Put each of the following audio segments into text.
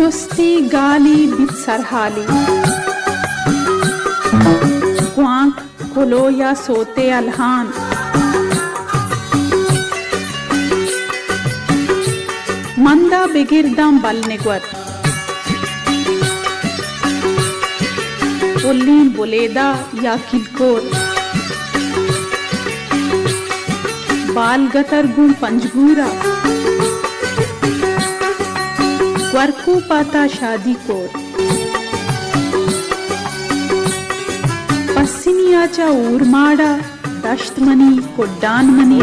Dosti gali bit sarhali Quank kolo ya sote alhan Manda begirdam balnegwar Ullin boleda ya kilkor Bal gatar gun panjgura वर्कू पाता शादी core पस्सिनियाचा ऊरमाड़ा दश्तमनी कोड्डानमनी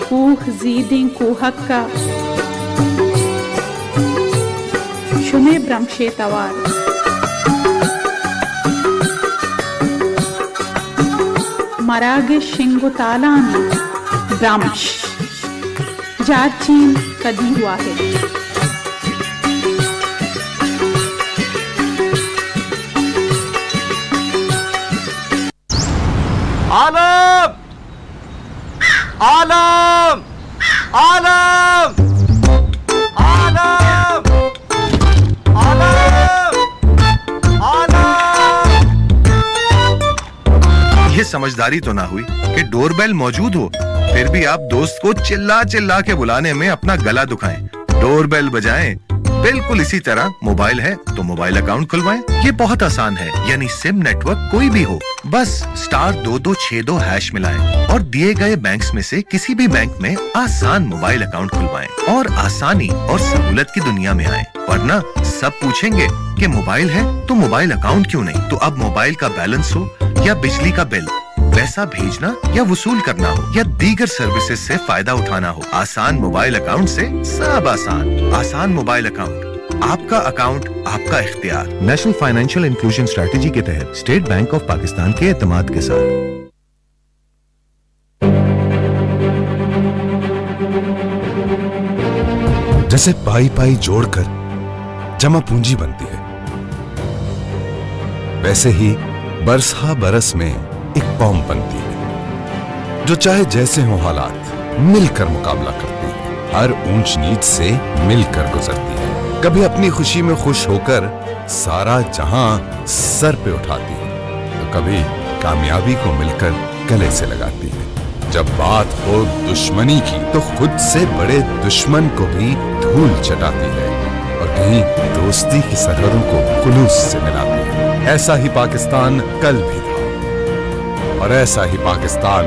कूह जीदिं कूहक्का शुमे ब्रह्मशे तवार मरागे शिंगुतालानी ब्रह्मश जाचीन कदी हुआ है आलम आलम आलम आलम आलम ये समझदारी तो ना हुई कि डोरबेल मौजूद हो फिर भी आप दोस्त को चिल्ला चिल्ला के बुलाने में अपना गला दुखाएं। डोरबेल बजाएं। बिल्कुल इसी तरह मोबाइल है तो मोबाइल अकाउंट खुलवाएं। ये बहुत आसान है, यानी सिम नेटवर्क कोई भी हो, बस *2262# मिलाएं और दिए गए बैंक्स में से किसी भी बैंक में आसान मोबाइल अकाउंट खुलवाएं और आसानी और सहूलत की दुनिया में आएं। वरना सब पूछेंगे कि मोबाइल है तो मोबाइल अकाउंट क्यों नहीं। तो अब मोबाइल का बैलेंस हो या बिजली का बिल, पैसा भेजना या वसूल करना हो या दीगर सर्विसेज से फायदा उठाना हो, आसान मोबाइल अकाउंट से सब आसान। आसान मोबाइल अकाउंट, आपका अकाउंट आपका इख्तियार। नेशनल फाइनेंशियल इंक्लूजन स्ट्रेटेजी के तहत स्टेट बैंक ऑफ पाकिस्तान के एतमाद के साथ। जैसे पाई पाई जोड़कर जमा पूंजी बनती है, वैसे ही बरसा बरस में एक कौम बनती है जो चाहे जैसे हो हालात मिलकर मुकाबला करती है, हर ऊंच नीच से मिलकर गुजरती है, कभी अपनी खुशी में खुश होकर सारा जहां सर पे उठाती है, तो कभी कामयाबी को मिलकर गले से लगाती है। जब बात हो दुश्मनी की तो खुद से बड़े दुश्मन को भी धूल चटाती है और कहीं दोस्ती की सरहदों को खुलूस से मिलाती है। ऐसा ही पाकिस्तान कल भी था और ऐसा ही पाकिस्तान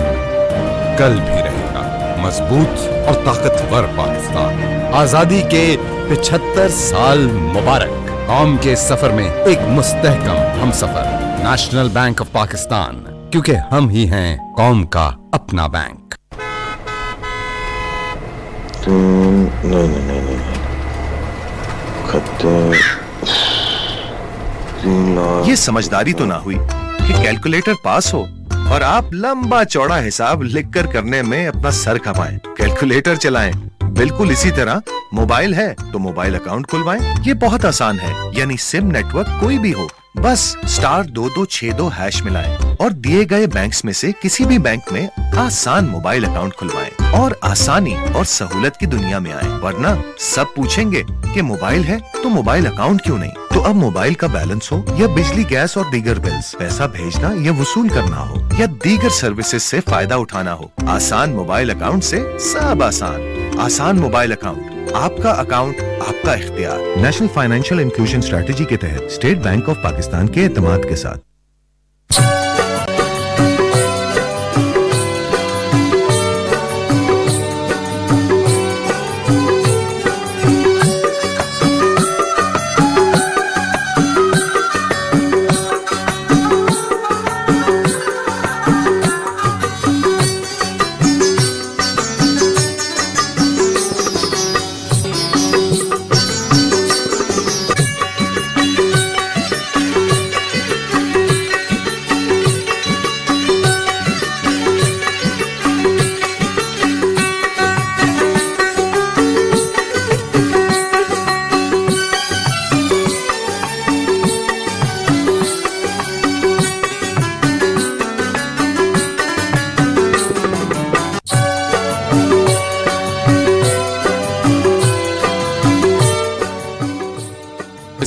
कल भी रहेगा। मजबूत और ताकतवर पाकिस्तान। आजादी के 75 साल मुबारक। कौम के सफर में एक मुस्तहकम हमसफर। नेशनल बैंक ऑफ पाकिस्तान, क्योंकि हम ही हैं कौम का अपना बैंक। नहीं ये समझदारी तो ना हुई कि कैलकुलेटर पास हो और आप लंबा चौड़ा हिसाब लिखकर करने में अपना सर खपाएं। कैलकुलेटर चलाएं। बिल्कुल इसी तरह मोबाइल है तो मोबाइल अकाउंट खुलवाएं। ये बहुत आसान है, यानी सिम नेटवर्क कोई भी हो, बस *2262# मिलाएं और दिए गए बैंक्स में से किसी भी बैंक में आसान मोबाइल अकाउंट खुलवाएं और आसानी और सहूलत की दुनिया में आएं। वरना सब पूछेंगे कि मोबाइल है तो मोबाइल अकाउंट क्यों नहीं। तो अब मोबाइल का बैलेंस हो या बिजली गैस और दीगर बिल्स, पैसा भेजना या वसूल करना हो या दीगर सर्विसेज से फायदा उठाना हो, आसान मोबाइल अकाउंट से सब आसान। आसान मोबाइल अकाउंट, आपका अकाउंट आपका इख्तियार। नेशनल फाइनेंशियल इंक्लूजन स्ट्रेटेजी के तहत स्टेट बैंक ऑफ पाकिस्तान के एतमाद के साथ।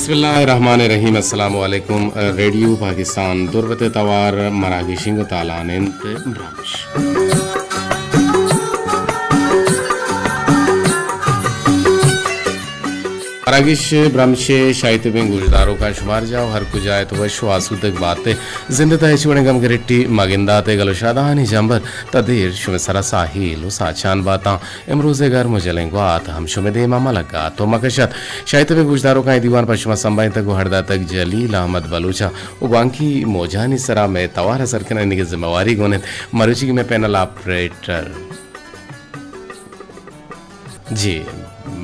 बिस्मिल्लाहिर्रहमानिर्रहीम अस्सलाम वालेकुम रेडियो पाकिस्तान दुर्बत तवार मरागी शिंगो तालानेंत ब्रांच मरागिश ब्रह्मशे शायद बिंग गुजदारों का शुमार जाओ हर कुछ आए तो वह आंसू तक बातें जिंदता है चुने गम गरिट्टी मगिंदा ते गलो शादानी जंबर तदीर शुमे सरा साहिल साचान बाता इमरोजे घर मुझलेंगो आत हम शुमे दे मामा लगा तो मकशत शायद बिंग गुजदारों का दीवान पर शुमा संबाई तक हरदा तक जलील अहमद बलूचा उबांकी मोजानी सरा में तवार असर करने की जिम्मेवारी गोने मरुची की में पैनल ऑपरेटर जी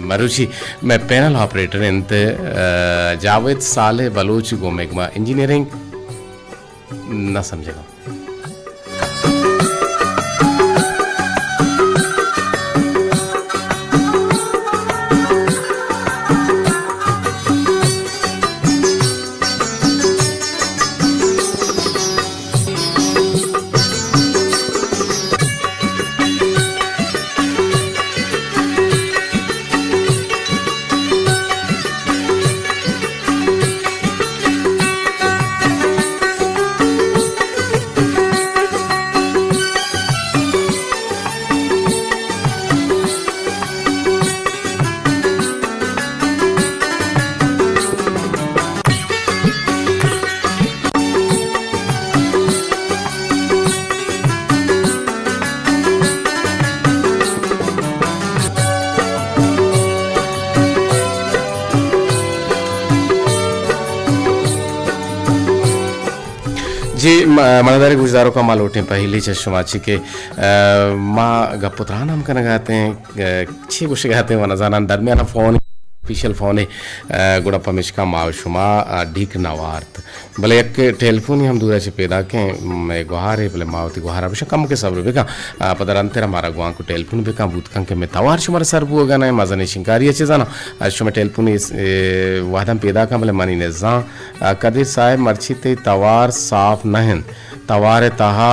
मरुचि मैं पैनल ऑपरेटर इंत जावेद साले बलूच गोमेगमा इंजीनियरिंग ना समझेगा जी मनदारी गुजदारों का माल उठे पहली चश्माची के माँ गपुत्रान हम कना गाते हैं अच्छी कुछ गाते हैं वनजाना दरमियाना फ़ोन ऑफिशियल फ़ोन है गुड़ा पमिश का माव शुमा ढीक नवार्थ भले एक टेलीफोन ही हम दूर से पैदा के मैं गुहार है भले मावती गुहार अब कम के सब बेका पदर अंतरा मारा गुआं को टेलीफोन बेका बूतकं के मैं तवार शुमार सर बुआ ना मज़ा शिंकारी अच्छे जाना आज शुमा टेलीफोन वादम पैदा का भले मानी ने जा कदीर साहब मर्ची ते तवार साफ नहन तवार तहा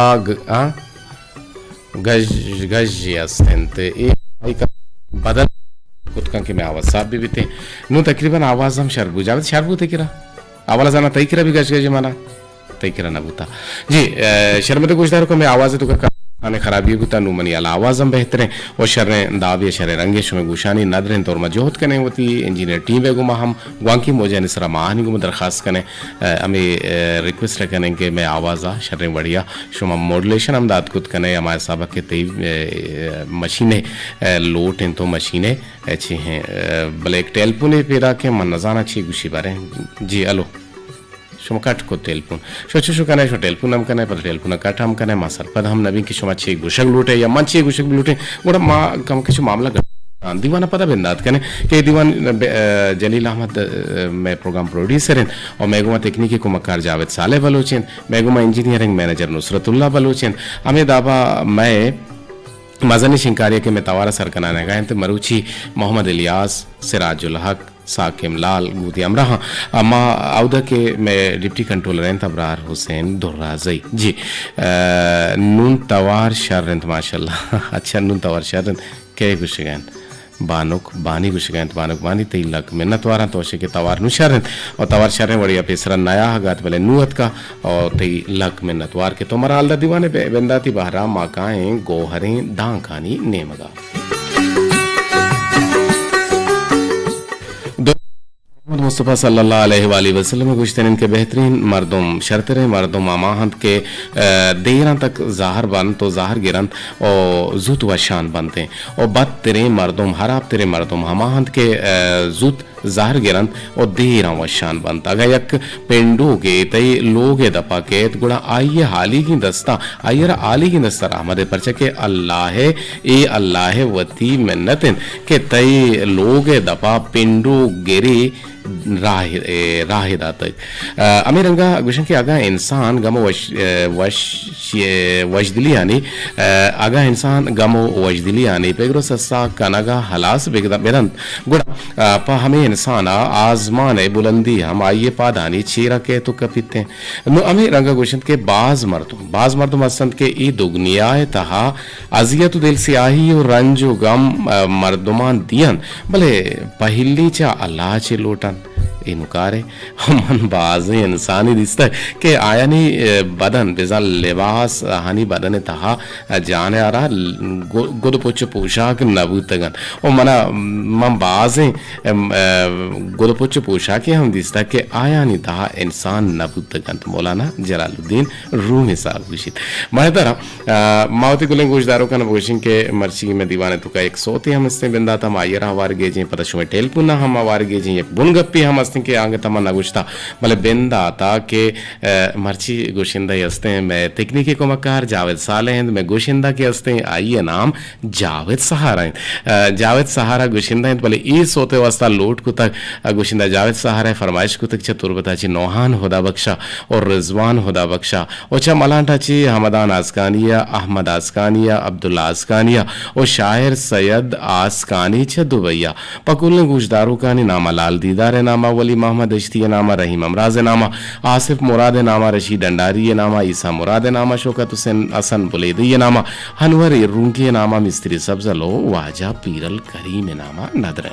गज गज यस्ते एक बदल कुतकं के में आवाज साहब भी बीते नु तकरीबन आवाज हम शरबू जावत शरबू ते किरा आवाज जाना तई किरा भी गज गज माना तई किरा ना बुता जी शर्मते गुजदारों को मैं आवाज तो का आने खराबी गुता नु मनी अला आवाज हम बेहतर है और शर्रे दावे शर्रे रंगे शुमे गुशानी नदरें तौर मजहूद कने होती इंजीनियर टीम है गुमा हम वांकी मोजा निसरा माहनी गुम दरखास्त कने हमें रिक्वेस्ट रखने के मैं आवाज़ आ शर्रे बढ़िया शुमा मॉड्यूलेशन हम दाद कुत कने हमारे साहब के तई मशीनें लोट इन तो मशीनें अच्छी हैं भले एक टेलपुने पेरा के मन नजाना अच्छी गुशी बारे जी अलो शुमा काट को टेलपुन शोचो शो कने शो टेलपुन हम कने पर टेलपुन काट हम कने मासर पद हम नबी की शुमा छे गुशक लूटे या मन छे गुशक लूटे गोड़ा मा कम के मामला दीवाना पता बिंदात कने के दीवान जलील अहमद मैं प्रोग्राम प्रोड्यूसर हैं और मैगुमा तकनीकी को मकार जावेद साले बलोचन मैगुमा इंजीनियरिंग मैनेजर नुसरतुल्लाह बलोचन हमें दावा मैं मज़नी शिंकारिया के में तवारा सरकनाने गए तो मरूची मोहम्मद इलियास सिराजुल हक साकिम लाल गुदी अमरा अम्मा आउदा के मैं डिप्टी कंट्रोलर हैं तबरार हुसैन दुर्राज़ई जी नून तवार शर्रंत माशाल्लाह अच्छा नून तवार शर्रंत के गुशगैन बानुक बानी गुशगैन बानुक बानी तई लक मिन्नत वारा तोशे के तवार नु शर्रंत और तवार शर्रं बढ़िया पेसरा नया हगात भले नुअत का और तई लक मिन्नत वार के तो मराल दा दीवाने बेंदाती बहरा माकाएं गोहरें दांखानी नेमगा मुस्तफ़ा सल्लल्लाहु अलैहि वसल्लम गुश्तन के बेहतरीन मर्दुम शर्तरे मर्दुम अमाहंत के देरा तक ज़ाहर बन तो ज़ाहर गिरंत और जुत व शान बनते और बद तेरे मर्दुम हराब तेरे मर्दुम अमाहंत के जुत ज़ाहर गिरंत और देरा व शान बनता अगर यक पेंडो के तई लोगे दपा के गुड़ा आइए हाली की दस्ता आइए आली की दस्ता रहमत परचे के अल्लाह ए अल्लाह वती मिन्नतिन के तई लोगे दपा पेंडो गिरे राहिदा तक अमीरंगा गुशन के आगा इंसान गमो वजदिली यानी आगा इंसान गमो वजदिली यानी पेगरो सस्सा कनागा हलास बेदंत गुड़ा पा हमें इंसान आजमान बुलंदी हम आइए पादानी चीरा के तो कपिते नो अमीरंगा गुशन के बाज मर्दुम असंत के ई दुगनियाए तहा अजियत दिल से आही और रंजो गम मर्दुमान दियन भले पहली चा अल्लाह चे लोटन इनकार मन बाज़े इंसानी दिसता कि आयानी बदन बिजा लिबास हानी बदन तहा जाने आ रहा गुद पुच पोशाक नबूतगन और मना मन बाज़े गुद पुच पोशाक हम दिसता कि आयानी तहा इंसान नबूतगन मौलाना जलालुद्दीन रूमी साहब गुशित महतरा मावती गुलें गोशदारों का नबोशिंग के मर्ची में दीवाने तो का एक सोते हम इससे बिंदा था मायरा हवार गेजे पता शुमे टेल पुना हम हवार गेजे ये बुनगप्पी हम अस्तिं के आगे तमा नगुश्ता भले बिंदा था के मर्ची गोशिंदा हस्ते हैं मैं तकनीकी को मकार जावेद साले हैं मैं गोशिंदा के हस्ते हैं आइए नाम जावेद सहारा है जावेद सहारा गोशिंदा हैं भले ई सोते वास्ता लोट को तक गोशिंदा जावेद सहारा है फरमाइश को तक चतुर बताची नौहान खुदा बख्शा और रिजवान खुदा बख्शा ओचा मलांटा ची हमदान आसकानिया अहमद आसकानिया अब्दुल्ला आसकानिया और शायर सैयद आसकानी छ दुबैया पकुल गुजदारू का नामा लाल दीदार नामा वली मोहम्मद अश्ती नामा रहीम अमराज नामा आसिफ मुराद नामा रशीद अंडारी नामा ईसा मुराद नामा शौकत हुसैन हसन बुलेदी नामा हनवर रूंकी नामा मिस्त्री सब्जलो वाजा पीरल करीम नामा नदर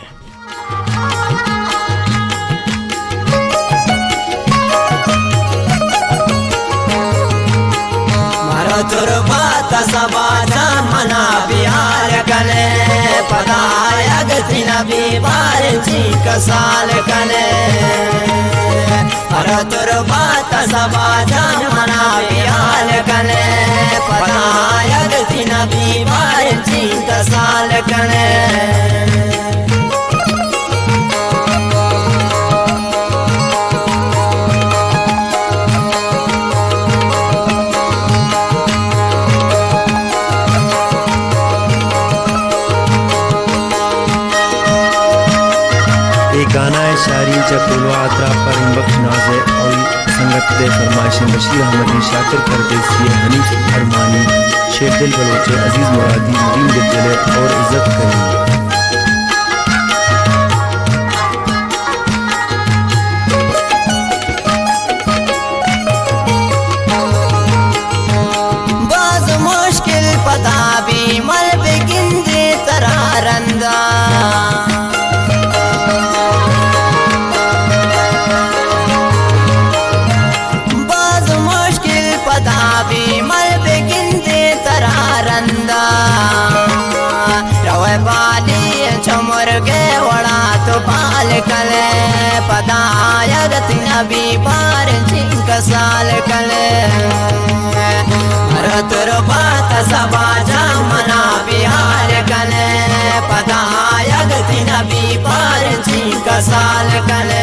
तुरबात सबाजान मना बिहार कने पदाया गति नबी बार जी कसाल कने तुरबात सबाजान मना बिहार कने पदाया गति नबी बार जी कसाल कने गाना है शायरी जकुल आतरा पर बख्श नाज़े और संगत दे फरमाइश बशीर अहमद शाकिर परदेसी हनीफ अरमानी शेख दिल बलोचे अजीज मुरादी मुदीन दिल और इज्जत करेंगे बाज मुश्किल पता भी मल बिगिंदे तरारंदा के वड़ा तो पाल कले पदाया गति नबी पार जिंक साल कले तुर बात सबा मना बिहार कले पदाया गति नबी पार जिंक साल कले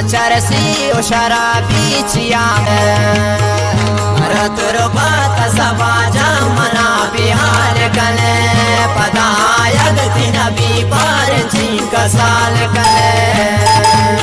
चरसी ओ शराबी चिया तुर बात सबा मना बिहार कने पदाया गति नबी पार जी कसाल कने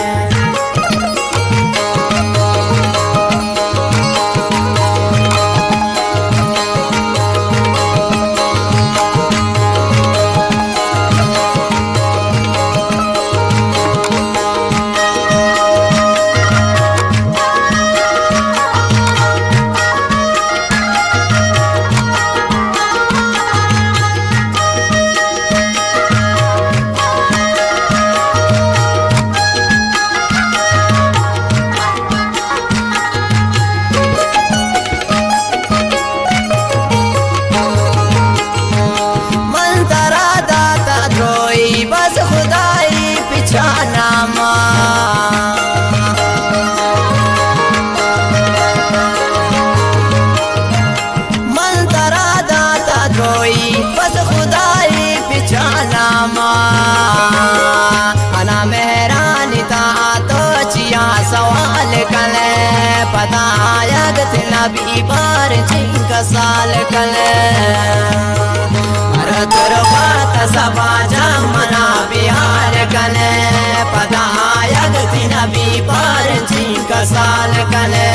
साल कले अरे तुर बात सबा जमना बिहार कले पदायक दिन भी पार का साल कले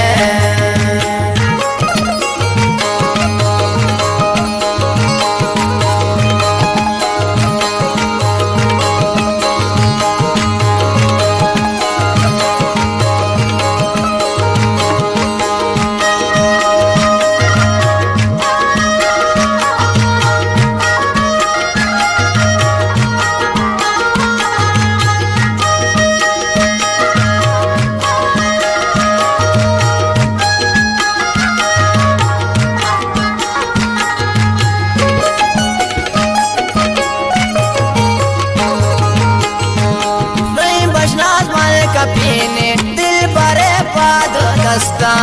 कपीने दिल भरे पाद दस्ता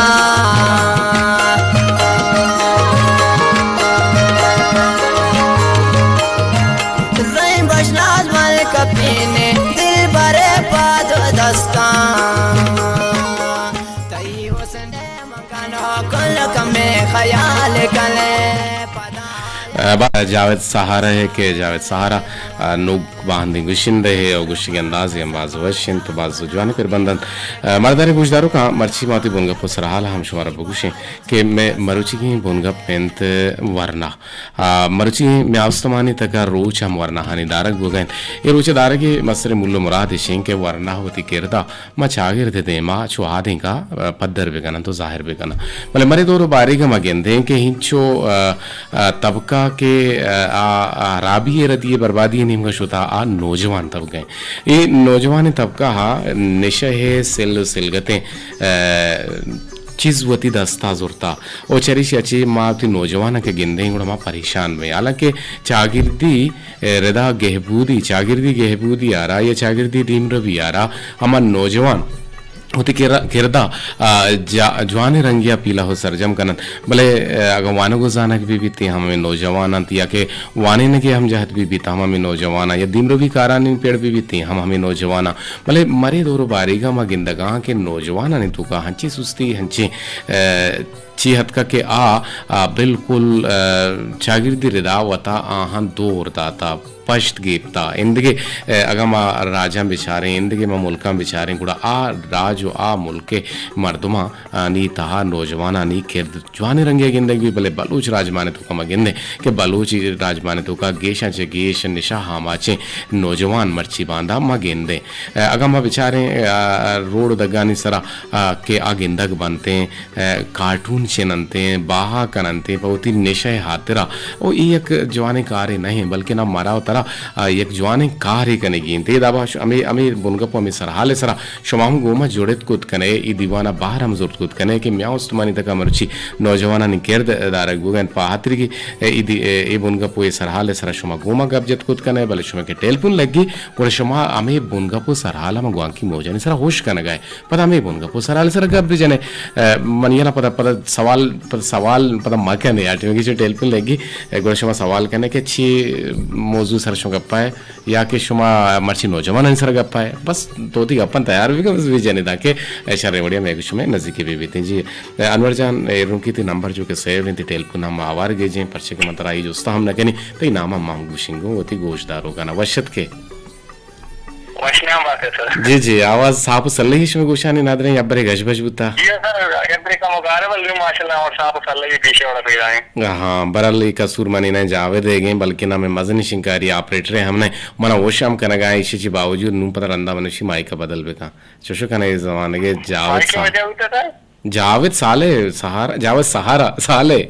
बशनाज मल कपीने दिल भरे पाद दस्ता तई उसने मकानो कुल कमे ख्याल कले जावेद सहारा है कि जावेद सहारा नुग बांधी गुशिंदे है और गुशी के अंदाज हम बाज वशिन तो बाज जुआने पर बंधन मर्दारे गुजदारों का मर्ची माती बुनगप को सरहाला हम शुमारा बगुशे कि मैं मरुची की बुनगप पेंत वरना मरुची में आवस्तमानी तक रोच हम वरना हानि दारक बुगैन ये रोचे दारक के मसरे मुल्लो मुराद शें के वरना होती केरदा म चागिर दे दे मा चुहादे का पद्दर बेगना तो जाहिर बेगना मतलब मरे दो बारी का मगेंदे के हिंचो तबका के राबी रदिए बर्बादी निम का शुता आ नौजवान तबका ये नौजवान तबका हा निशा है सिलगते चीज़वती दस्ता जुरता और चरिश अच्छी माँ अपनी नौजवान के गिंदे गुड़ा माँ परेशान में हालांकि चागिर्दी रदा गहबूदी चागिर्दी गहबूदी आ रहा या चागिर्दी दीम रवि आ रहा हमार नौजवान होती किरदा जवान रंगिया पीला हो सरजम कनन भले अगर वानो को जाना भी बीते हमें नौजवान या के वाने ने के हम जहत भी बीता हमें नौजवान या दिमरो भी कारानी पेड़ भी बीते हम हमें नौजवान भले मरे दोरो बारीगा मा गिंदगा के नौजवान ने तू का हंची सुस्ती हंची चीहत का के बिल्कुल चागिर्दी रिदा वता आहन दूर दाता पश्त गेप्ता इंदगे अगम राजा बिचारे इंदगे मा मुल्का बिचारे गुड़ा राजो मुल्के मर्दमा नी तहा नौजवाना नी किरद जवानी रंगे गिंदगी भी भले बलूच राजमाने तो का मगिंदे के बलूच राजमाने तो का गेशा चे गेश निशा हामाचे नौजवान मर्ची बांधा मगिंदे अगम बिचारे रोड दगानी सरा के गिंदग बनते कार्टून चेनते बाहा कनते बहुत ही निशा हातिरा ओ एक जवानी कार्य नहीं बल्कि ना मरा एक जवानी कार्य कने गिनते दाबा अमी बुनगप अमी सरहाले सरा शमाहु गोमा जोड़ेत कुत कने ई दीवाना बाहर हम जोड़त कुत कने कि म्याउ उस्तमानी तक मरची नौजवाना नि केरद दारक गुगन पाहत्री की ई बुनगप ये सरहाले सरा शमा गोमा गबजत कुत कने बले शमा के टेलीफोन लगी और शमा अमी बुनगप सरहाला म गोंकी मोजनी सरा होश कने गए पता अमी बुनगप सरहाले सरा गब जने मनिया पता सवाल पता मकने यार की टेलीफोन लगी गोर शमा सवाल कने के छी मौजू सर शो गप्पा है या कि शुमा मर्ची नौजवान सर गप्पा है बस तो ती अपन तैयार भी बस भी जाने दा के ऐसा रेवड़िया में कुछ में नजदीकी भी बीते जी अनवर जान रुकी थी नंबर जो के सेव नहीं थी टेलीफोन हम आवार गए जे पर्चे के मंत्र आई जोस्ता हम न कनी तो नाम हम मांगू शिंगो होती गोशदार होगा ना वशत के जी जी आवाज साफ सल्लहीश में गुशानी नादरे या बरे गजबज बुता जी सर अगेंद्री का मुगारे बल माशाल्लाह और साफ सल्लही पीछे वाला पे आए हां बरल का सुरमनी ने जावे देगे बल्कि ना में मजनी शिंकारी ऑपरेटर है हमने मना वो शाम कना गाय इसी बावजूद नु पता रंदा मनुष्य माई का बदल बेका चोशो कने इस जमाने के जावेद साले सहारा जावेद सहारा साले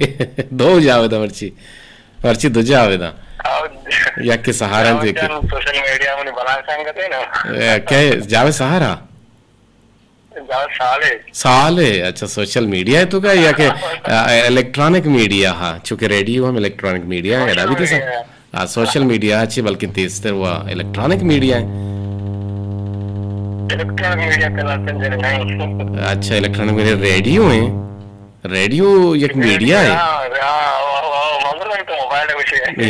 दो जावेद मर्ची दो जावेद या के सहारा देखे सोशल मीडिया में बना संगते ना क्या जावे सहारा साले अच्छा सोशल मीडिया है तो क्या या के इलेक्ट्रॉनिक मीडिया हाँ चूंकि रेडियो हम इलेक्ट्रॉनिक मीडिया है अभी तो सोशल मीडिया अच्छी बल्कि तेज तर हुआ इलेक्ट्रॉनिक मीडिया है अच्छा इलेक्ट्रॉनिक मीडिया रेडियो है रेडियो एक मीडिया है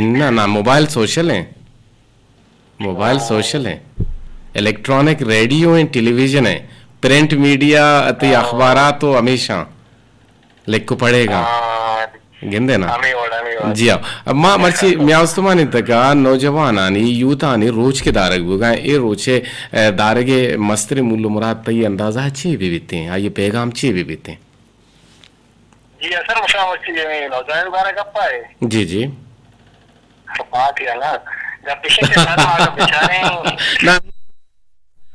ना ना मोबाइल सोशल है इलेक्ट्रॉनिक रेडियो है टेलीविजन है प्रिंट मीडिया अति अखबार तो हमेशा लिख को पड़ेगा गिंदे ना आम्ही ओढ जिया मा मर्ची म्यावस्तमानी तका नौजवानानी यूतानी रोज के दारग बुगा ए रोचे दारगे मस्तरे मुल्लो मुराद तई अंदाजा ची भी बीते हैं ये पैगाम ची भी बीते हैं जी सर मुशा मच्छी नौजवान बारे गप्पा है जी जी तो बात है ना जब पीछे के साथ आगे बेचारे ना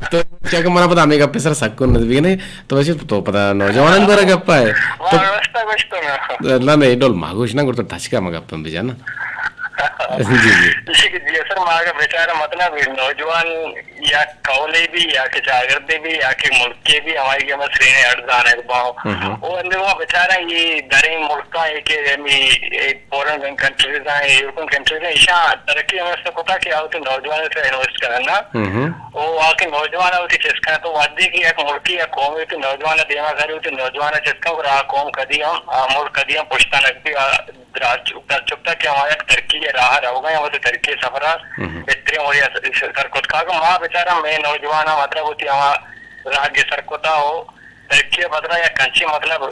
तो क्या का मना पता हमें गप्पे सर सक्को नजदीक नहीं तो वैसे तो पता नौजवान बारे गप्पा है वो व्यवस्था कुछ तो ना ला नहीं डोल मागोश ना करतो ठचका मग गप्पा में जाना जी जी इसी के जी सर मागा बेचारा मतलब नौजवान या कौले भी या के जागरते भी या के मुल्क के भी हमारी के मत श्रेणी हट जाने के बाव वो अंदर वो बेचारा ये दरे मुल्क का एक फॉरेन कंट्रीज हैं यूरोपियन कंट्रीज हैं ईशा तरक्की हमें से पता कि आओ नौजवान से इन्वेस्ट करना वो आके नौजवान होती जिसका तो वादी की एक मुल्क की या कौम होती नौजवान देवा करी होती नौजवान जिसका और आ कौम कदी हम मुल्क कदी हम पुछता लगती चुपता कि हमारे तरक्की के राह रहोगा या वो तो तरक्की सफरा बेहतरीन हो या सरकुत का माँ बेचारा मैं नौजवान मतलब होती हमारा राह के सरकुता हो तरक्की बदला या कंची मतलब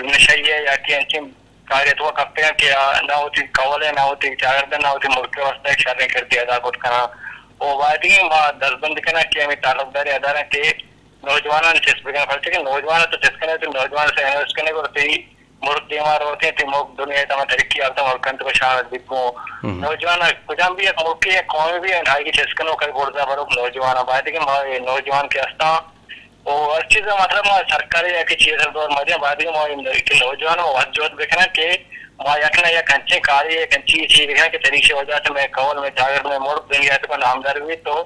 नशा है या कि अंची कार्य तो कपड़े के ना होती कवले ना होती जागरदन ना होती मुल्क व्यवस्था एक शादी कर दिया था कुछ करना वो वादी दसबंद करना कि हमें ताल्लुकदारी अदारा के नौजवान चेस्पे नौजवान तो चेस्कने तो नौजवान से इन्वेस्ट करने को मुल्क बीमार होते हैं मुल्क दुनिया तमा तरक्की आता मुल्क तो शायद दिखो नौजवान कुछ भी एक मुल्क की कौन भी ढाई की चेस्कनो कई बोलता बरो नौजवान बात है कि नौजवान के अस्ता वो हर चीज मतलब सरकारी या की चीज दौर मजे बाद में नौजवान वह जोत देखना कि वहाँ यकना या कंचे कारी कंची चीज देखना कि तरीके हो जाते मैं कवल में जागर में मुल्क दुनिया तो नामदार भी तो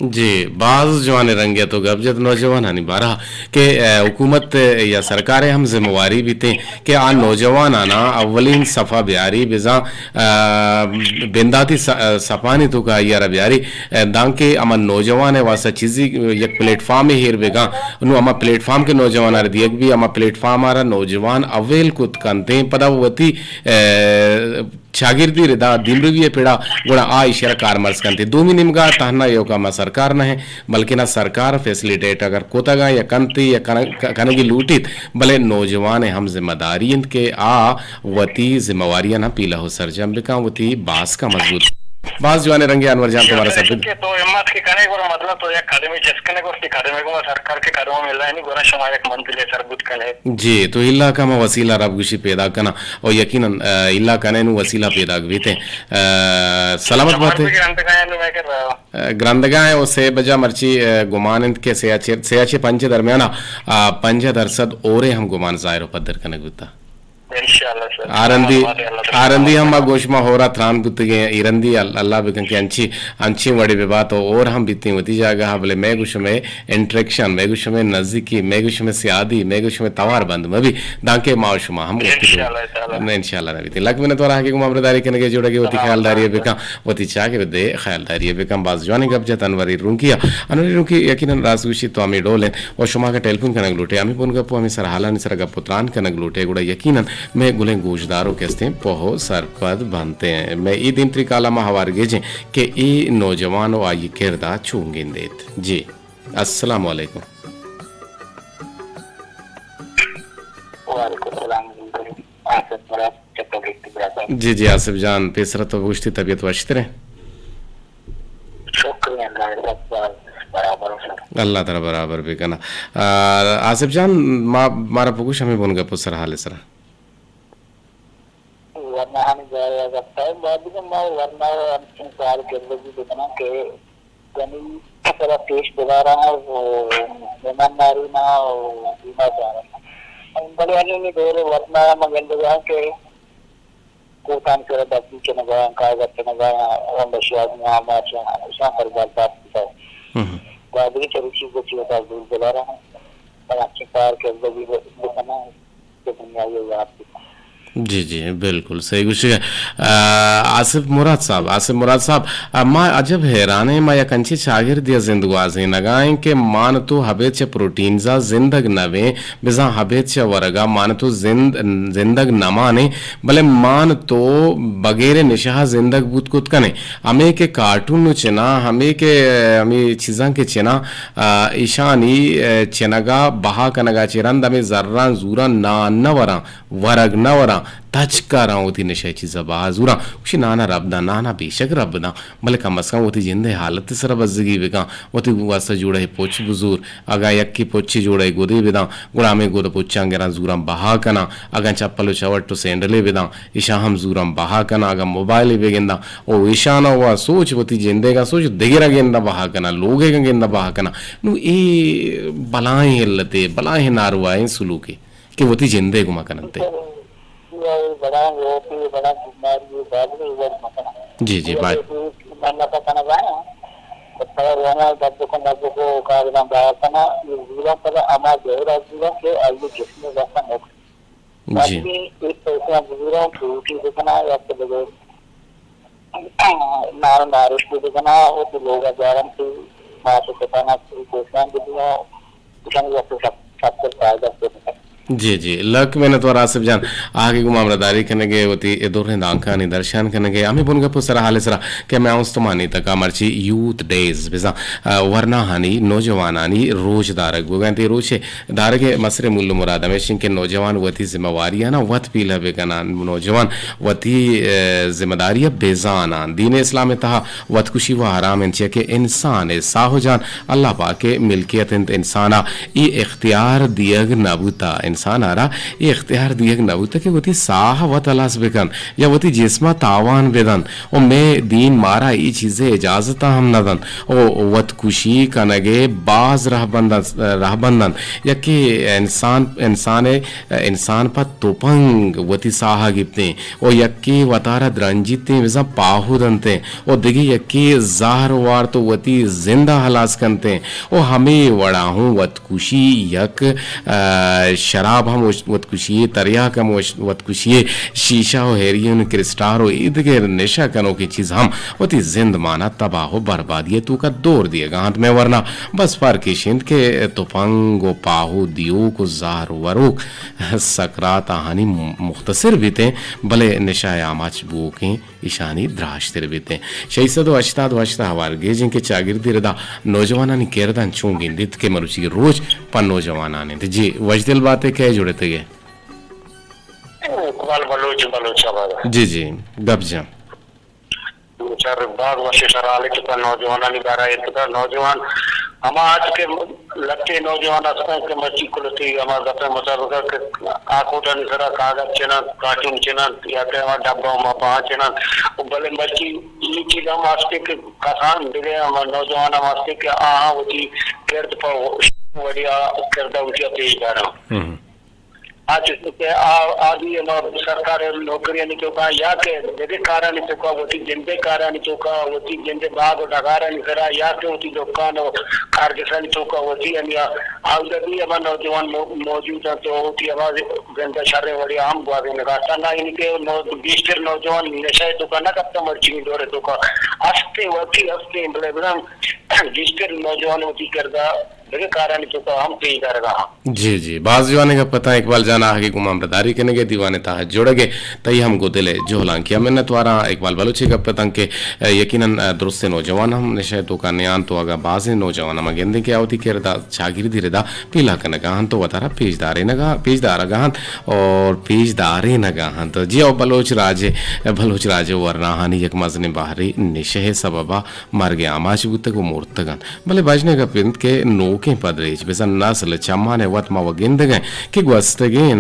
जी बाज जवाने रंगे तो गबजत नौजवान हनी बारा के हुकूमत या सरकारें हम जिम्मेवारी भी थे कि आ नौजवान आना अव्वलीन सफ़ा ब्यारी बिजा बिंदाती सफानी तो का यार ब्यारी दांके अमन नौजवान है वासा चीज़ी एक प्लेटफॉर्म ही हेर बेगा नु अमा प्लेटफॉर्म के नौजवान आ रही भी अमा प्लेटफॉर्म आ रहा नौजवान अवेल कुत कंते पदावती शागिर्दी रिदा दिमरवी पेड़ा गुड़ा आ इशारा कारमर्स कंते दूमी निमगा तहना योगा मा सरकार न है बल्कि ना सरकार फैसिलिटेट अगर कोतागा या कंती या कनगी लूटित भले नौजवान हम जिम्मेदारी के आ वती जिम्मेवारियां ना पीला हो सरजम बिका वती बास का मजबूत बास जवाने रंगे अनवर जान तुम्हारा सब तो हिम्मत के करने को मतलब तो एक खादे में चस्कने को खादे में सरकार के कारों में नहीं गोरा समाज एक मंत्री सरबुत कने जी तो इल्ला का मा वसीला रबगुशी पैदा करना और यकीनन इल्ला कने नु वसीला पैदा गवीते सलामत बात है ग्रंथगा है उसे बजा मर्ची गुमान के सेयाचे पंच दरमियान 5% और हम गुमान जाहिर पदर कने गुता आरंदी हम गोशमा हो रहा त्रान गुत्तगे इरंदी अल्लाह बिकन के अंची वड़ी बेबात और हम बीती होती जागा बोले मैं गुश में इंटरेक्शन मैं गुश में नजदीकी मैं गुश में सियादी मैं गुश में तवार बंद में भी दांके माशुमा हम इंशाल्लाह नबी लग में तो रहा कि गुमामदारी करने के जोड़े होती ख्यालदारी बेका होती चाह के दे ख्यालदारी बेकम बाज जवानी गबजत अनवरी रुंकी यकीनन राजगुशी तो हमें डोले और शुमा का टेलीफोन कनक लूटे हमें पुन गपो हमें सरहाला सर गपुत्रान कनक लूटे गुड़ा यकीनन मैं गुले गोशदारों के हस्ते पोहो सरपद बनते हैं मैं ई दिन त्रिकाला महावार गेजे के ई नौजवान आई किरदा चूंगिन देत जी अस्सलाम वालेकुम जी जी आसिफ जान पेसरा तो गुश्ती तबीयत वश्त रहे अल्लाह ताला बराबर भी करना आसिफ जान मारा पुकुश हमें बोन गपो सर हाल सर वरना हम जाया करता है बाद में मैं वरना अंतिम साल के अंदर भी देखना कि कहीं तरह पेश बना रहा है वो मेहमानदारी ना बीमा जा रहा है हम बड़े वाले ने दो वरना मगन लगा के कोतान कर बाकी के ना गया का करते ना गया और बशियाद में हमारे उसा हर बात है बाद में चरित्र को चीज़ दूर बना रहा है और अच्छे कार के अंदर भी देखना है कि दुनिया ये आपकी जी जी बिल्कुल सही कुछ आसिफ मुराद साहब मां अजब हैराने मां या कंची शागिर दिया जिंदगाजी नगाएं के मान तो हबेत च प्रोटीन जा जिंदग नवे बिजा हबेत च वरगा मान तो जिंदग नमाने भले मान तो बगैर निशाह जिंदग बूत कुत कने हमें के कार्टून चिना हमें चीज़ां के चिना ईशानी चिनगा बहा कनगा चिरंद हमें जर्रा जूरा ना नवरा वरग नवरा टच कर रहा होती नशे चीज़ बाजूरा कुछ नाना रबदा नाना बेशक रबदा भले कम अस कम होती जिंदे हालत सर बजगी बेगा होती वास्ता जोड़े पोच बुजूर अगा यक्की पोची जोड़े गोदे बेदा गुड़ा में गोद पोचा गेरा जूरम बहा कना अगा चप्पल चवट तो सैंडले बेदा ईशा हम जूरम बहा कना अगा मोबाइल बेगेंदा ओ ईशाना हुआ सोच होती जिंदे का सोच देगेरा गेंदा बहा कना लोगे गेंदा बहा कना नु ए बलाएं इल्लते बलाएं नारुआ इन सुलूके कि होती जिंदे गुमा कनते बड़ा वो भी बड़ा बीमारी बाबू वो मतना जी जी बाय मन का खाना बाया तो रोना दर्द को कारण बाया ये जीवन पर अमा गहरा जीवन के आयु जिसमें वसा हो जी एक पैसा गुजरा रोटी देखना या तो बगैर नारिश भी देखना वो तो लोग आराम से माँ से बताना कोशिश दिया सब फायदा से जी जी लक मैंने तो आसिफ जान आगे गुमामदारी करने गए होती दोरे दांका निदर्शन करने गए हमें बुन गप सरा हाल सरा के मैं उस तो मानी तक मर्ची यूथ डेज बिजा वरना हानी नौजवानानी रोज दारक वो गए रोज दार के मसरे मुल्ल मुराद में के नौजवान वती जिम्मेवारी है ना वत पीला बेगना नौजवान वती जिम्मेदारी बेजाना दीन इस्लाम तहा वत खुशी व हराम इंचे के इंसान साहो जान अल्लाह पाक के मिल्कियत इंसाना ये इख्तियार दियग नबूता इंसान आ रहा ये इख्तियार दिए नबूत के वती साह व तलाश बेकन या वती जिस्मा तावान बेदन ओ मैं दीन मारा ये चीजें इजाजत हम नदन ओ वत खुशी कनगे बाज रहबंदन या कि इंसान पर तोपंग वती साह गिपते ओ यक्की वतारा द्रंजिते विजा पाहुदनते ओ दिगी यक्की ज़ाहर वार तो वती जिंदा हलास करते ओ हमें वड़ा हूँ वत खुशी यक शराब हम वत कुशिए तरिया कम वत कुशिए शीशा हो हेरियन क्रिस्टार हो ईद के नशा कनो की चीज हम वती जिंद माना तबाह हो बर्बादी तू का दौर दिएगा हाथ में वरना बस पर की शिंद के तुफंगो पाहु दियो को जार वरुक सकरात हानि मुख्तसर बीते भले नशा आमाच बो के ईशानी द्राश तिर बीते शैसदो अश्ताद वश्ता हवार गे जिनके चागिर्दी रदा नौजवाना ने केरदान चूंगी दित के मरुची रोज पर नौजवाना ने जी वजदिल बातें क्या जुड़े थे जी जी गब्जा चार बाग वशे सराले के नौजवान बारा नौजवान हम आज के लट्टे नौजवान असता के मची कुलती हम गते मचार के आकोटा निसरा कागज चना कार्टून चना या के डब्बा में पांच चना भले मची लीची हम आस्ते के कसान दिले हम नौजवान आस्ते के आ होती केरत पर बढ़िया करता उठिया तेज जा रहा आज के आदि सरकार नौकरियां नहीं चुका या के जगह कारा नहीं चुका होती जिंदे कारा नहीं चुका होती जिंदे बाग डगारा नहीं करा या के होती दुकान कारगसा नहीं चुका होती या आउदरी हमारा नौजवान मौजूद है तो होती आवाज गंदा शर्रे बढ़िया हम बागे नगाता ना इनके बीस नौजवान नशा दुकान ना कब मर्ची दौरे तो का हफ्ते वती हफ्ते बड़े जिसके नौजवान होती करदा कारण तो हम तेज कर रहा जी जी बाज जवाने का पता इकबाल जाना आगे गुमाम बदारी करने के दीवाने ता जोड़गे तई हम गोदिले जोहलां किया मैंने तुम्हारा इकबाल बलूची का पतंग के यकीनन दुरुस्त नौजवान हम नशे तो का न्यान तो अगर बाज नौजवान हम गेंदे के आवती के रदा छागिर धीरे दा पीला कन गाहन तो बतारा पेजदार गाहन और पेजदारे न गाहन तो जी और बलोच राजे वरनाहानी एक मजने बाहरी निशे सबबा मर गया आमाच बुत को मूर्तगन भले बजने का पिंत के नो के पदरेज बेसन नस्ल चम्माने वत मा वगिंद गए कि gwastagin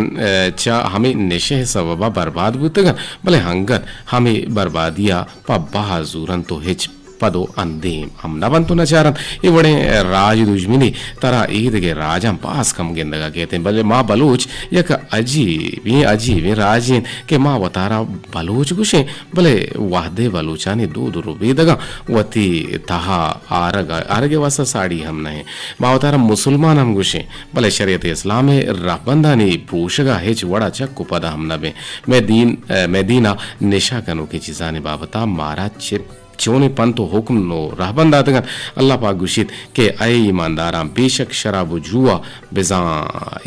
चा हमें निशे सबबा बर्बाद बुतगन भले हंगत हमें बर्बादिया पब्बा हजूरन तो हिच पदो अंदीम हम नबंतु नचारन इवड़े राज दुश्मनी तरा ईद के राजम पास कम गिंदगा कहते हैं भले माँ बलूच यक अजीब राजीन के माँ वतारा बलूच गुशे भले वाहदे बलूचानी दूध रुबीदगा वती तहा आरगे वसा साड़ी हम नहीं माँ वतारा मुसलमान हम गुशे भले शरीयत इस्लाम राबंदानी पूशगा हेच वड़ा चक्कु पदा हम नबे मैं दीना निशा कनु की चीज़ाने बाबता मारा चिप चोने पंतो हुक्म नो रहबंदा तगन अल्लाह पाक गुशित के अय ईमानदारां बेशक शराब जुआ बिजा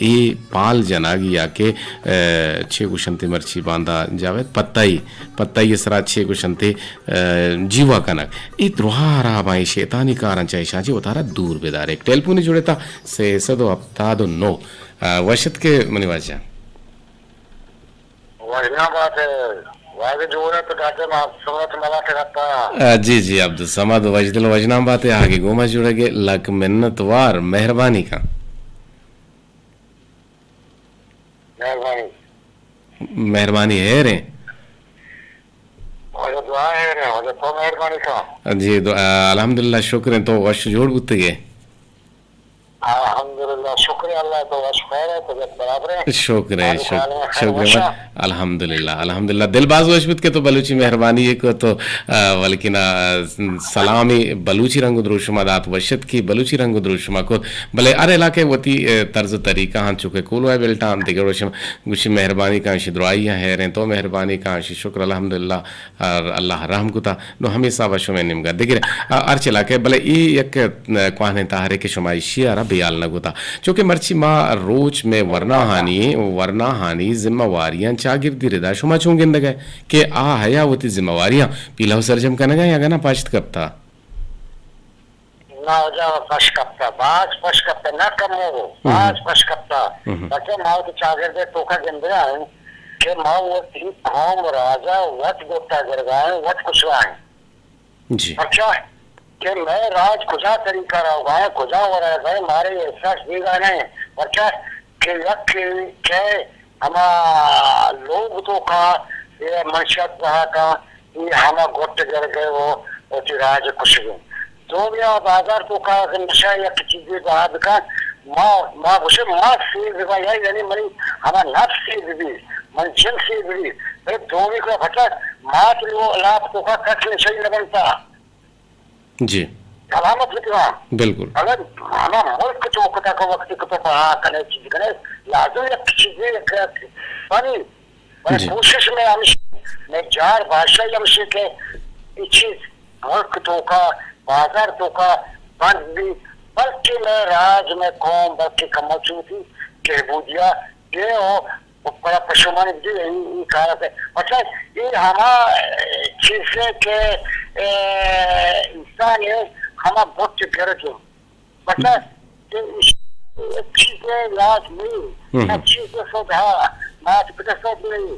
ए पाल जनागी या के छे गुशंते मर्ची बांदा जावेद पत्ताई इसरा छे गुशंते जीवा कनक ई द्रोहारा बाई शैतानी कारण चाहे शाजी उतारा दूर बेदार एक टेलीफोन जुड़े था से सदो हफ्ता दो नो वशत के मनिवाजा वही बात है वागे जोड़े तो कहते हैं समझ मला करता जी जी अब्दुल समद वजदिल वजनाम बातें आगे गोमा जुड़ेगे लक मिन्नत वार मेहरबानी का मेहरबानी है रे और दुआ है रे और तो मेहरबानी का जी अल्हम्दुलिल्लाह शुक्र तो वश जोड़ बुते गए अल्हम्दुलिल्लाह शुक्र अल्लाह तो वश खैर है तो बराबर है शुक्र अल्हम्दुलिल्लाह दिलबाज वशबित के तो बलूची मेहरबानी है को तो वलकिना सलामी बलूची रंग द्रोशमा दात वशत की बलूची रंग द्रोशमा को भले अरे इलाके वती तर्ज तरीका हां चुके कोलो है बेल्टा हम दिगर वशम गुशी मेहरबानी का शिद्राई है रे तो मेहरबानी का शुक्र अल्हम्दुलिल्लाह अल्लाह रहम कुता नो हमेशा वशो में निमगा दिगर अर्च इलाके भले ई एक क्वाने ताहरे के शुमाइशी आरा बेयाल नगुता चूंकि मर्ची माँ रोज में वरना हानि जिम्मेवारियां चागिर्दी रिदा शुमा चूंगिंद गए के आ हया वती जिम्मेवारियां पीला सरजम कन गए या ना पाश्त कप्ता ना जाओ पश कप्ता बाज पश कप्ता ना कमो बाज पश कप्ता बच्चे माँ के चागिर्दे टोका गिंदगा है के माँ वो तीन कौम राजा वट गोता गिरगाए वट कुशवाए जी अच्छा कि मैं राज खुजा तरीका रहा हूँ खुजा हो रहा है मारे एहसास देगा नहीं अच्छा कि के हमा लोग तो का ये मंशत रहा का ये हमा गोट गर गए वो राज कुछ गए तो भी बाजार तो का नशा या चीजें बाहर का माँ उसे माँ से भी यानी मरी हमारा नफ से भी मंजिल से भी दो भी को फटा माँ तो लाभ तो का कच नशा ही लगता जी सलामत लिखना बिल्कुल अगर हमारा मुल्क चौकता को वक्त को तो पढ़ा करने चीज करने लाजो एक चीजें पानी कोशिश में हम मैं जार भाषा हमसे के इच्छी मुल्क तो का बाजार तो का बंद भी बल्कि मैं राज में कौम बल्कि कमचू थी के बुझिया ये हो बड़ा पशुमान भी यही कारण है अच्छा ये हमारा चीजें के इंसान है हमारा बहुत कर जो बच्चा चीजें लाज नहीं चीजें सोधा माच पिता सोच नहीं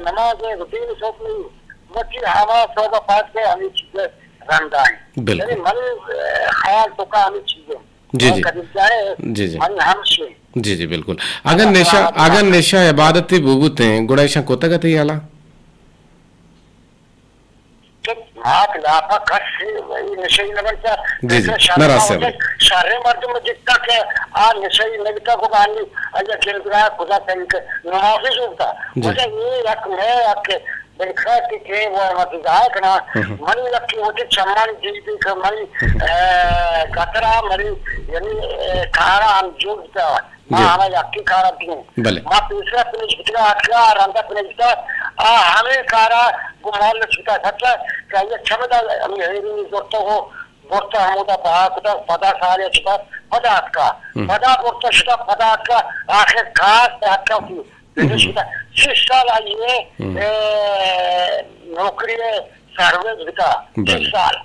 नमाज रूटीन सोच नहीं बच्ची हमारा सोधा पास के हमें चीजें रंदा है यानी मन ख्याल तो का हमें चीजें जी जी हमसे जी जी बिल्कुल अगर निशा इबादत बुबुते गुड़ाइशा कोतगत याला हाथ लापा कस वही नशे लगता जी नरासे सारे मर्द में जितना के आ नशे लगता को बानी अजय खेलता खुदा तरीके नमाज़ होता मुझे ये एक मैं आपके देखा कि वो मत जाए ना मन लकी होती चमन जीती का मन कतरा मरी यानी खारा हम जोड़ता हमें यक्की खारा पीने माँ तीसरा पीने जितना अठला रंगा पीने जितना हमें खारा गुमाल छुटा सच्चा क्या ये क्षमता हम हेरी जोड़ता हो बोलता हम उधर बाहर पदा सारे छुटा पदार्थ का पदा बोलता छुटा पदार्थ का आखिर खास बात का शिक्षा लाइए नौकरी सर्विस का 6 साल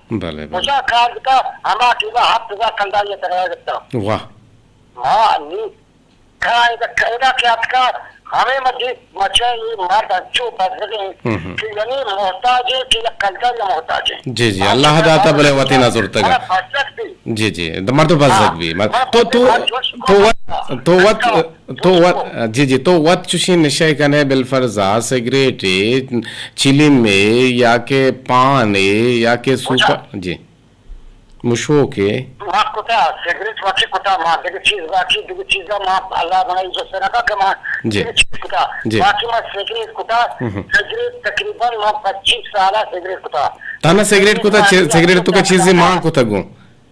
मुझे कार का हमारा हफ्ता कंधा ये तरह करता वाह हाँ नी कहा क्या का हमें मच्छा ये मार अच्छो बस कि यानी मोहताज है कि कल्चर या मोहताज है। जी जी अल्लाह दाता भले वती ना जुर्त का जी जी मर तो बस जग भी तो जी जी तो वत चुशी निशय कने बिलफरजा सिगरेट चिली में या के पान या के सुपर जी मुशो के मां कुता सिगरेट वाची कुता मां के चीज वाची के चीज मां अल्लाह बनाई जो सनका के मां जी कुता बाकी मां सिगरेट कुता सिगरेट तकरीबन मां 25 साल सिगरेट कुता ताना सिगरेट कुता सिगरेट तो का चीज मां को तगो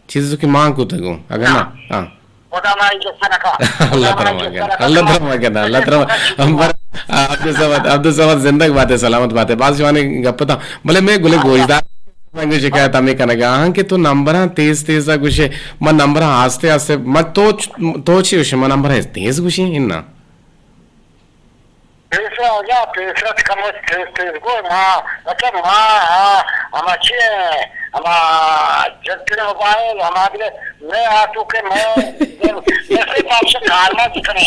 चीज की मां को तगो अगर ना हां कुता मां जो सनका अल्लाह तरह अब्दुल समद जिंदगी बात है सलामत बात है बात जवानी गपता भले मैं गुले गोश्तदार मैं शिकायत हमें कनेगा हाँ कि तो नंबर तेज तेज गुशे म नंबर आस्ते आस्ते म तो ची म नंबर तेज गुशी इन्ना पैसा हो गया पैसा कम तेज को मां मतलब मां हम अच्छे हम जत्ते मोबाइल हमारे मैं आटू के मैं ऐसे पास हालमा दिखने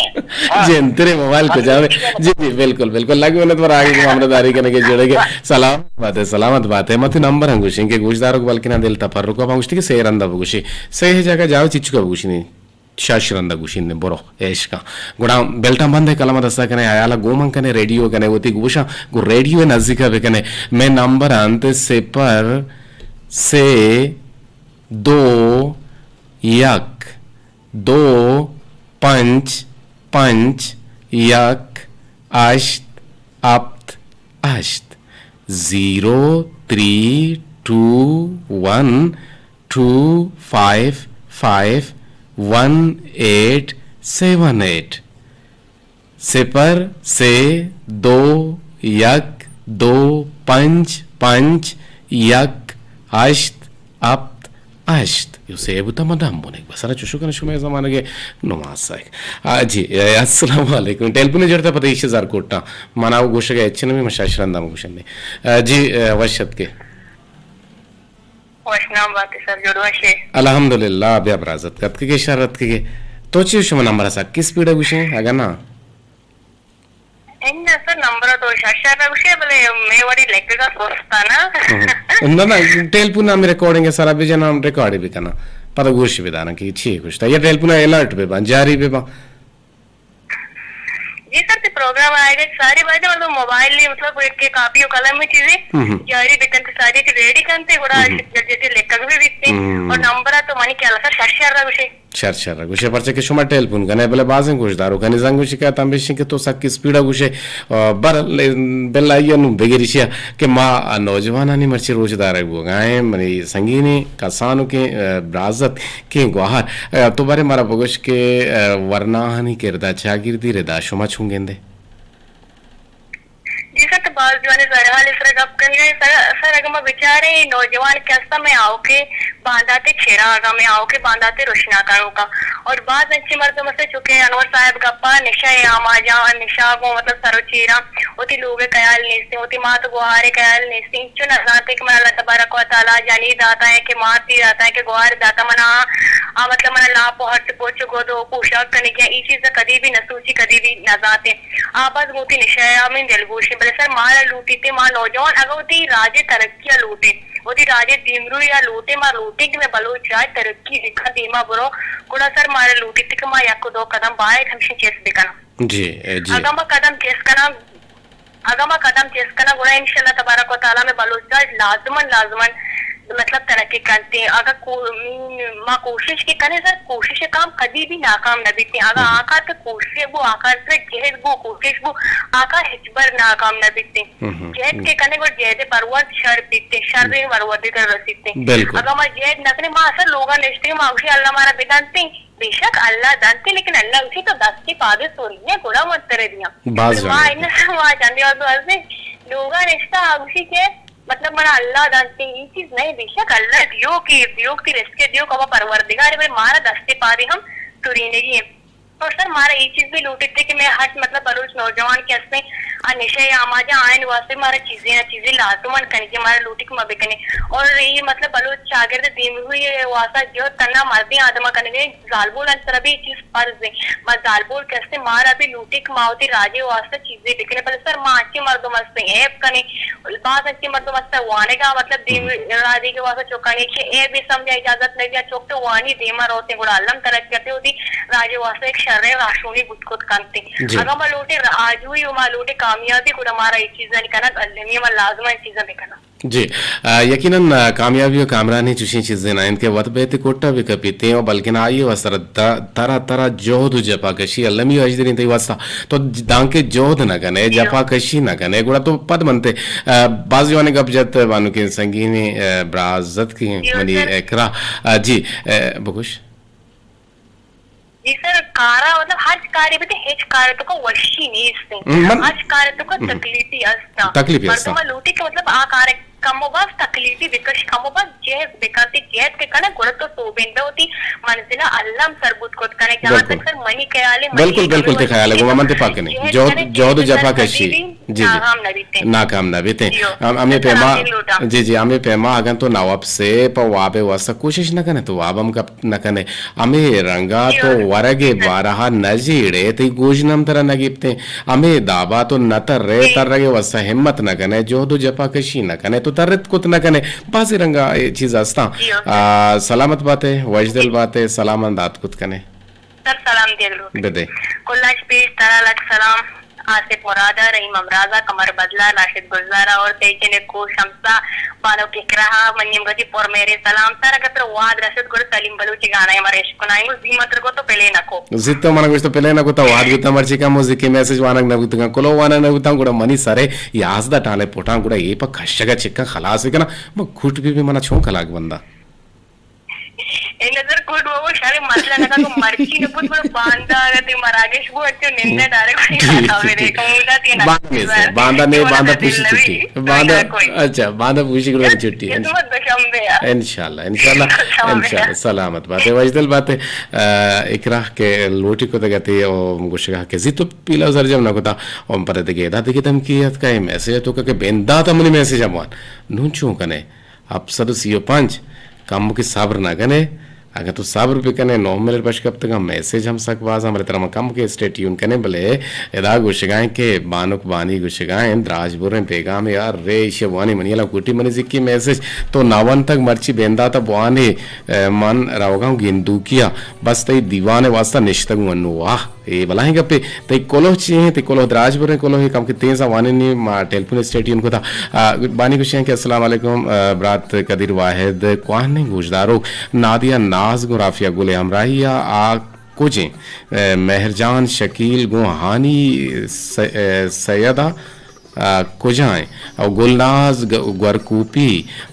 जी तेरे मोबाइल को जावे जी जी बिल्कुल बिल्कुल लगे उन्हें तो आगे की मामलेदारी करने के जुड़ेंगे सलामत बात है मत नंबर अंगुशी के गुशदारों को बल्कि ना दिल तफर्रुक अब अंगुशी के सेरंदा गुशी सही जगह जाओ चिच्चू का गुशी नहीं शाशिरंदा गुशिन बोरो ऐशका गुड़ा बेल्टा बंदे कलम दस्ता कने आयाला गोमं कने रेडियो कने होती गुशा गु रेडियो नजदीका बे कने मैं नंबर अंत से पर से 2 यक 2 5 5 यक अष्ट अप्त अष्ट 0 3 2 1 2 5 5 1878 सिपर से 2 यक 2 5 5 यक अष्ट अप्त अष्ट यूसे बुता मदाम बोने बसरा चुशुकन शुमे जमाने के नमाज साइक जी अस्सलाम वालेकुम टेलीफोन जड़ता पता 20000 कोटा मनाव गोशगा एचन में मशाशरंदा मुगशने जी वशत के वशनाम बात है सर जोड़वा शे अल्हम्दुलिल्लाह अबे अबराजत कत के इशारत के तो ची शुम नंबर सा किस पीड़ा गुशे अगर ना इन सर नंबर तो शाशा गुशे बोले मैं वाली लेके का सोचता ना ना टेलीफोन ना मेरे रिकॉर्डिंग है सारा भी जना रिकॉर्ड भी करना पता गुश भी दाना की छी कुछ ये टेलीफोन अलर्ट पे बन जारी पे बा जी सर ते प्रोग्राम आएगा सारी बातें मतलब मोबाइल में मतलब एक के कॉपी और कलम में चीजें जारी बिकन के सारी के रेडी करते गुड़ा जैसे लेकर भी बिकते और नंबर तो मानी क्या लगा शाशा गुशे शर गुशे परचे के शुमा टेलीफोन कने बले बाजें गुशदारो कने जंग शिकायत हम बेशी के तो सक स्पीड गुशे बर बेला यनु बेगेरिशिया के मा नौजवान आनी मर्ची रोजदार है वो गाए मनी संगीनी कसानो के ब्राजत के गुहार तो बारे मारा बगुश के वरनाहनी किरदा चागिरदी रेदा शुमा छुंगेंदे जी सर तो बाल जवाने जरा इस तरह गप करने सर अगर मैं बेचारे नौजवान कैसा में आओ के बांधाते छेरा आगा में आओ के बांधाते रोशना करो का और बाद अच्छी मर्द में से चुके अनवर साहब गप्पा निशा आमाजा निशा को मतलब सरोचीरा होती लोग कयाल नेस्ते होती माँ तो गुहारे कयाल नेस्ती चुन जाते कि मना अल्लाह तबारक व तआला जानी दाता है कि माती दाता है कि गुहार दाता मना मतलब मना ला पहुंच से पोचो गो दो पोशाक करने की ये चीज कभी भी न सोची कभी भी न जाते आबाद मोती निशा में दिलगोशी सर मारा लूटी थे माँ नौजवान अगर होती राजे तरक्कियां लूटे होती राजे दिमरू या लूटे माँ लूटे कि मैं बलोच राज तरक्की दिखा दीमा बुरो गुड़ा सर मारे लूटी थी कि माँ या को 2 कदम बाहर हमसे चेस दिखाना जी जी अगर मैं कदम चेस करना गुड़ा इंशाल्लाह तबारक व तआला में बलोच राज लाजमन मतलब तरक्की करते हैं अगर माँ कोशिश की करें सर कोशिश काम कभी भी नाकाम न बीतती अगर आकार पे कोशिश वो आकार पे जहद वो कोशिश वो आकार हिचबर नाकाम न बीतते जहद के करने को जहद परवत शर बीतते शर भी परवत कर रसीते अगर मैं जहद न करें माँ सर लोग निश्चित माँ उसी अल्लाह हमारा बेदानते बेशक अल्लाह जानते लेकिन अल्लाह उसी तो 10 की पादे सो रही है थोड़ा मत करे दिया माँ इन वहाँ जानते और लोग निश्चित उसी के मतलब मना अल्लाह जानते ये चीज नहीं बेशक अल्लाह दियो की रिस्क दियो कब परवरदिगार भाई मारा दस्ते पारे हम तुरीने की और सर मारा ये चीज भी लूटे थे कि मैं हर मतलब बलोच नौजवान के हंसने निशे आमाजा आयन वास्ते मारा चीजें लाजमन कने के मारा लूटिक मबे कने और ये मतलब बलोच शागिर्द दीम हुई वासा जो तना मर्दी आदमा कने जालबोल अंतर भी चीज फर्ज है मा जालबोल कैसे मारा भी लूटिक मावती राजे वास्ते चीजें दिखने पर सर मां अच्छी मर्दों मस्ते ऐप कने बात अच्छी मर्दों मस्ते वाने का मतलब दीम राजे के वास्ते चौकाने के ए भी समझा इजाजत नहीं दिया चौक तो वानी देमा रोते गुड़ा अल्लम तरक करते होती राजे वास्ते एक शर्रे राशोनी गुदकुद करते अगर मा लोटे आज हुई मा लोटे कामयाबी गुड़ा मारा ये चीजें निकाना अल्लमी मा लाजमा चीजें दिखाना जी यकीनन कामयाबी और कामरानी चुशी चीजें ना इनके वत बेते कोट्टा भी कपीते हैं बल्कि ना आइए वसर तरह तरह जोहद जपा कशी अल्लमी अजदरी तई वस्ता तो दांके जोहद ना कने जपा कशी ना कने गुड़ा तो पद बनते बाजी वाने गप जत वानु के संगीनी ब्राजत की मनी एकरा जी बकुश जी सर कारा मतलब हज कार्य भी हेच कार्य तो को वशी नहीं इससे हज कार्य तो को तकलीफी अस्ता मर्दमा लूटी के मतलब आ कार्य कमोबास तकलीफी विकश कमोबास जेहद बेकाती जेहद के कने गुड़ तो सोबेंदे होती मंजिला अल्लाम सरबुत कोत कने जहां तक सर मनी ख्याले बिल्कुल बिल्कुल ते ख्याल है मन ते पाक नहीं जोद जफा कशी जी नाकाम ना बीते हमें पेमा जी हमें पेमा अगन तो नवाब से पवाबे वसा कोशिश न कने तो वाबम कप न कने हमें रंगा तो वरगे बारहा नजीड़े ते गोजनम तरह न गिपते हमें दाबा तो नतर रे तरगे वसा हिम्मत न कने जोद जफा कशी न कने तो तरत कुत न कने बाजी रंगा ये चीज अस्ता सलामत बातें वजदल बातें सलामत दात कुत कने सर सलाम दियलो दे कुल्लाश पेश तरह लक सलाम आसिफ मुरादा रहीम अमराजा कमर बदला राशिद गुलजारा और तेजने को शमसा बानो के करहा मन्यम गति पर मेरे सलाम सर अगर वाद रशिद गुल सलीम बलूची गाना है मरेश को नाइंगो जीमत को तो पहले नको जितो मन को तो पहले नको तो वाद भी तमर्ची का म्यूजिक के मैसेज वानक नबुतगा कोलो वाना नबुता गुड़ा मनी सारे यासदा टाले पोटा गुड़ा ये प खशगा चिक्का खलास है ना म खुट भी मना छो खलाक बंदा ए नजर कोड वो सारे मसला नका को मर्ची ने पुत बड़ बांधा गते मरागेश वो अच्छे निंदा डायरेक्ट आवे रे कमुदा तीन बांधा ने बांधा पूछी छुट्टी बांधा अच्छा बांधा पूछी गुड़ा छुट्टी इंशाल्लाह इंशाल्लाह सलामत बात है वजदल बात है इकरा के लोटी को तगते ओ गुशगा के जितो पीला सरजम न कोता ओम पर तगे दा तगे तम की का मैसेज तो के बेंदा तमनी मैसेज अमवान नुंचो कने अब सदसियो पंच काम के सब्र ना कने अगर तो सब्र पे कने 9 मिनट बश कब तक मैसेज हम सकवाज हमारे तरह कम के स्टे ट्यून कने भले एदा गुशगाएं के बानुक बानी गुशगाएं द्राजबुर पेगाम यार रे शवानी मनियाला कुटी मनी जिक्की मैसेज तो नावन तक मर्ची बेंदा त बुआने मन रावगांव गिंदू किया बस तई दीवाने वास्ता निश्तग मनु वाह ए बलाही गप्पे तई कोलो ची ते कोलो द्राजबुर कोलो ही कम के तेजा वाने ने टेलीफोन स्टे ट्यून को था बानी गुशगाएं के अस्सलाम वालेकुम ब्रात कदीर वाहिद क्वाने गुजदारो नादिया नाज गो राफिया गुले हमराहिया आ कुजे मेहरजान शकील गो हानी सैयदा कुजाएं और गुलनाज गरकूपी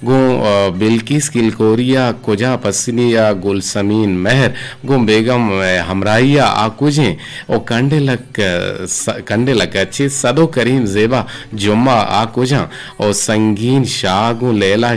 गो बिल्किस किलकोरिया कुजा पसनिया गुलसमीन मेहर गो बेगम हमराहिया आ कुजे और कंडे लक अच्छे सदो करीम जेबा जुम्मा आ कुजा और संगीन शाह गो लैला